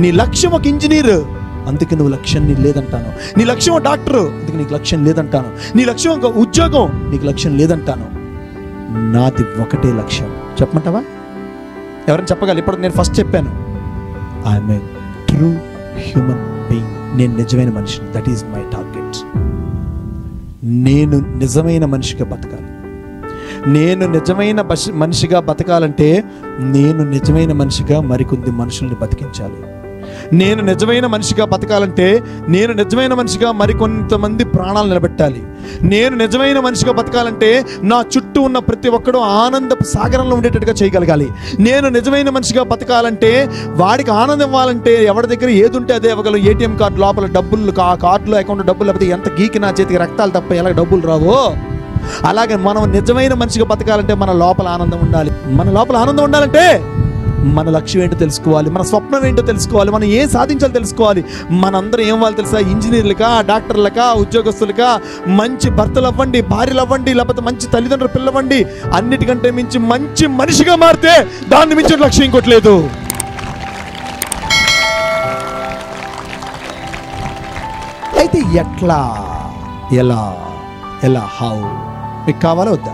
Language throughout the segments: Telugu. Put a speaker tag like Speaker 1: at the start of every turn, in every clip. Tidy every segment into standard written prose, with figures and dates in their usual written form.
Speaker 1: నీ లక్ష్యం ఒక ఇంజనీర్, అందుకే నువ్వు లక్ష్యం నీకు లేదంటాను. నీ లక్ష్యం ఒక డాక్టర్, అందుకే నీకు లక్ష్యం లేదంటాను. నీ లక్ష్యం ఒక ఉద్యోగం, నీకు లక్ష్యం లేదంటాను. నాది ఒకటే లక్ష్యం. చెప్పమంటావా? ఎవరైనా చెప్పగలరు? ఇప్పుడు నేను ఫస్ట్ చెప్పాను, I'm a true human being. నేను నిజమైన మనిషిని. That is my target. నేను నిజమైన మనిషిగా బతకాలి. నేను నిజమైన మనిషిగా బతకాలంటే నేను నిజమైన మనిషిగా మరికొంది మనుషుల్ని బతికించాలి. నేను నిజమైన మనిషిగా బతకాలంటే నేను నిజమైన మనిషిగా మరికొంతమంది ప్రాణాలు నిలబెట్టాలి. నేను నిజమైన మనిషిగా బతకాలంటే నా చుట్టూ ఉన్న ప్రతి ఒక్కడు ఆనందపు సాగరంలో ఉండేటట్టుగా చేయగలగాలి. నేను నిజమైన మనిషిగా బతకాలంటే వాడికి ఆనందం ఇవ్వాలంటే ఎవరి దగ్గర ఏది ఉంటే అదే ఇవ్వగలం. ఏటీఎం కార్డు లోపల డబ్బులు, ఆ కార్డులో అకౌంట్ డబ్బులు లేకపోతే ఎంత గీకి నా చేతికి రక్తాలు తప్ప ఎలా డబ్బులు రావో, అలాగే మనం నిజమైన మనిషిగా బతకాలంటే మన లోపల ఆనందం ఉండాలి. మన లోపల ఆనందం ఉండాలంటే మన లక్ష్యం ఏంటో తెలుసుకోవాలి, మన స్వప్నం ఏంటో తెలుసుకోవాలి, మనం ఏం సాధించాలో తెలుసుకోవాలి. మనందరం ఏం వాళ్ళు తెలుసా? ఇంజనీర్లకా, డాక్టర్లకా, ఉద్యోగస్తులకా, మంచి భర్తలు అవ్వండి, భార్యలు అవ్వండి, లేకపోతే మంచి తల్లిదండ్రులు పిల్లవండి, అన్నిటికంటే మించి మంచి మనిషిగా మారితే దాన్ని మించిన లక్ష్యం ఇంకోటి లేదు. అయితే ఎట్లా, ఎలా ఎలా హౌ మీకు కావాలా వద్దా?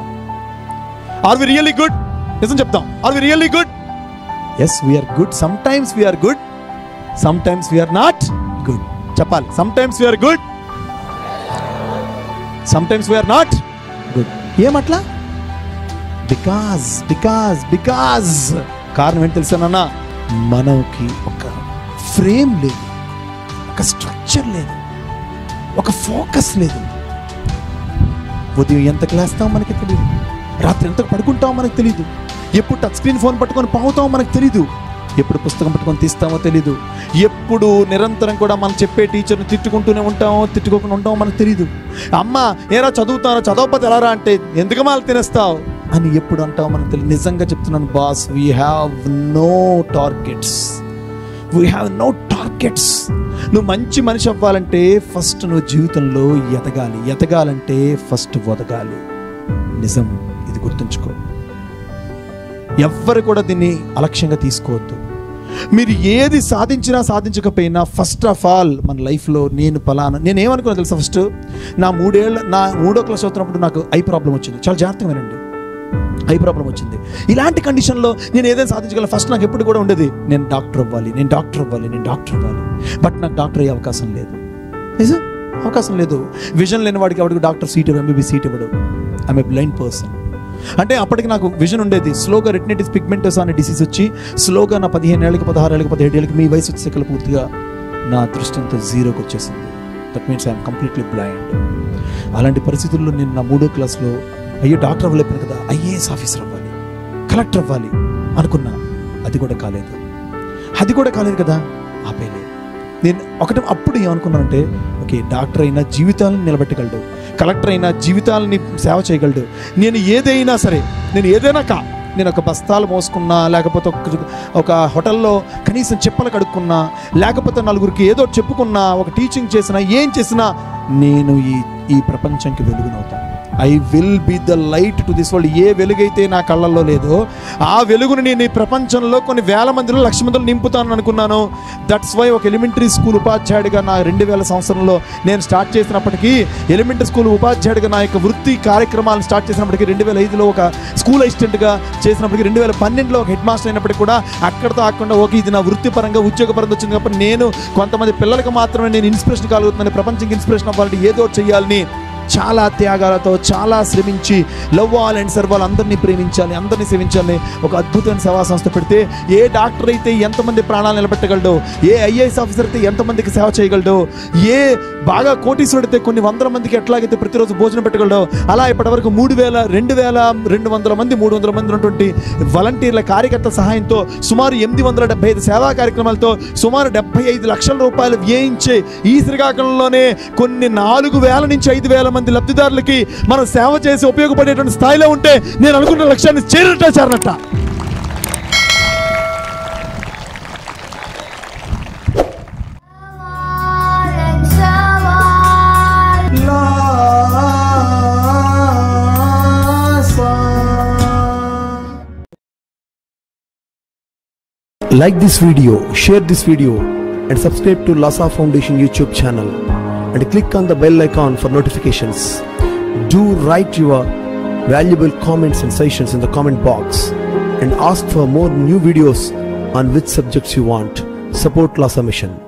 Speaker 1: Are we really good? నిజం చెప్తాం. Are we really good? Yes, we are good. Sometimes we are good. Sometimes we are not good. చెప్పాలి. Sometimes we are good. Sometimes we are not good. ఏమట్లా? Because కారణం ఏంటి తెలుసానన్నా? మనకి ఒక ఫ్రేమ్ లేదు, ఒక స్ట్రక్చర్ లేదు, ఒక ఫోకస్ లేదు. ఉదయం ఎంతకు లేస్తామో మనకి తెలియదు, రాత్రి ఎంతకు పడుకుంటామో మనకు తెలియదు, ఎప్పుడు టచ్ స్క్రీన్ ఫోన్ పట్టుకొని పావుతామో మనకు తెలీదు, ఎప్పుడు పుస్తకం పట్టుకొని తీస్తామో తెలీదు, ఎప్పుడు నిరంతరం కూడా మనం చెప్పే టీచర్ని తిట్టుకుంటూనే ఉంటామో తిట్టుకోకుండా ఉంటామో మనకు తెలీదు. అమ్మ ఏరా చదువుతానో, చదవకపోతే ఎలారా అంటే ఎందుకు మాలు తినేస్తావు అని ఎప్పుడు అంటామో మనకు తెలియదు. నిజంగా చెప్తున్నాను boss, we have no targets. నువ్వు మంచి మనిషి అవ్వాలంటే ఫస్ట్ నువ్వు జీవితంలో ఎదగాలంటే ఫస్ట్ ఒదగాలి. నిజం, ఇది గుర్తుంచుకో. ఎవ్వరు కూడా దీన్ని అలక్ష్యంగా తీసుకోవద్దు. మీరు ఏది సాధించినా సాధించకపోయినా ఫస్ట్ ఆఫ్ ఆల్ మన లైఫ్లో నేనేమనుకున్నా తెలుసా? ఫస్ట్ నా 3వ క్లాస్ చదువుతున్నప్పుడు నాకు ఐ ప్రాబ్లం వచ్చింది. చాలా జాగ్రత్తగా వినండి. ఐ ప్రాబ్లం వచ్చింది. ఇలాంటి కండిషన్లో నేను ఏదైనా సాధించగలను. ఫస్ట్ నాకు ఎప్పుడు కూడా ఉండేది, నేను డాక్టర్ అవ్వాలి. బట్ నాకు డాక్టర్ అయ్యే అవకాశం లేదు. నిజం, అవకాశం లేదు. విజన్ లేని వాడికి ఎవరికి డాక్టర్ సీట్ ఇవ్వడు, ఎంబీబీ సీట్ ఇవ్వడు. I'm a blind person. అంటే అప్పటికి నాకు విజన్ ఉండేది. స్లోగా రెటినైటిస్ పిగ్మెంటోసా అనే డిసీజ్ వచ్చి స్లోగా నా 15 ఏళ్ళకి 16 ఏళ్ళకి 17 ఏళ్ళకి మీ వయసు వచ్చేసరికి పూర్తిగా నా దృష్టి అంతా జీరోకి వచ్చేసింది. That means I'm completely blind. అలాంటి పరిస్థితుల్లో నేను నా 3వ క్లాస్లో అయ్యో డాక్టర్ అవ్వలేపాను కదా, ఐఏఎస్ ఆఫీసర్ అవ్వాలి, కలెక్టర్ అవ్వాలి అనుకున్నా. అది కూడా కాలేదు కదా, ఆపేలే. నేను అప్పుడు ఏమనుకున్నానంటే, ఓకే డాక్టర్ అయినా జీవితాలను నిలబెట్టగలడు, కలెక్టర్ అయినా జీవితాలని సేవ చేయగలడు. నేను ఏదైనా నేను ఒక బస్తాలు మోసుకున్నా, లేకపోతే ఒక హోటల్లో కనీసం చెప్పలు కడుక్కున్నా, లేకపోతే నలుగురికి ఏదో చెప్పుకున్నా, ఒక టీచింగ్ చేసినా, ఏం చేసినా నేను ఈ ప్రపంచానికి వెలుగునవుతాను. I will be the light to this world. ఏ వెలుగైతే నా కళ్ళల్లో లేదో ఆ వెలుగుని నేను ఈ ప్రపంచంలో కొన్ని వేల మందిలో, లక్ష మందిలో నింపుతాను అనుకున్నాను. దట్స్ వై ఒక ఎలిమెంటరీ స్కూల్ ఉపాధ్యాయుడిగా నా 2000 సంవత్సరంలో నేను స్టార్ట్ చేసినప్పటికీ, ఎలిమెంటరీ స్కూల్ ఉపాధ్యాయుడిగా నా యొక్క వృత్తి కార్యక్రమాలను స్టార్ట్ చేసినప్పటికీ, 2005లో ఒక స్కూల్ అసిస్టెంట్గా చేసినప్పటికీ, 2012లో ఒక హెడ్ మాస్టర్ అయినప్పటికీ కూడా అక్కడితో ఆకుండా ఓకే ఇది నా వృత్తిపరంగా ఉద్యోగపరంగా వచ్చింది కాబట్టి నేను కొంతమంది పిల్లలకు మాత్రమే నేను ఇన్స్పిరేషన్ కలుగుతున్నాను, ప్రపంచానికి ఇన్స్పిరేషన్ అవ్వాలంటే ఏదో చేయాలని చాలా త్యాగాలతో చాలా శ్రమించి love all and serve all, అందరినీ ప్రేమించాలి, అందరినీ సేవించాలి ఒక అద్భుతమైన సేవా సంస్థ పెడితే, ఏ డాక్టర్ అయితే ఎంతమంది ప్రాణాలు నిలబెట్టగలడో, ఏ ఐఏఎస్ ఆఫీసర్ అయితే ఎంతమందికి సేవ చేయగలడో, ఏ బాగా కోటీశ్వరుడు అయితే కొన్ని 100 మందికి ఎట్లాగైతే ప్రతిరోజు భోజనం పెట్టగలడో, అలా ఇప్పటివరకు 2200 మంది 300 మంది ఉన్నటువంటి వాలంటీర్ల కార్యకర్తల సహాయంతో సుమారు 875 సేవా కార్యక్రమాలతో సుమారు 75 లక్షల రూపాయలు వ్యయించే ఈ శ్రీకాకుళంలోనే కొన్ని 4000 నుంచి 5000 మంది లబ్ధిదారులకి మనం సేవ చేసి ఉపయోగపడేటువంటి స్థాయిలో ఉంటే నేను అనుకున్న లక్ష్యాన్ని చేరనట్ట.
Speaker 2: Like this video, share this video, and subscribe to Lhasa Foundation YouTube channel, and click on the bell icon for notifications. Do write your valuable comments and suggestions in the comment box, and ask for more new videos on which subjects you want. Support Lhasa Mission.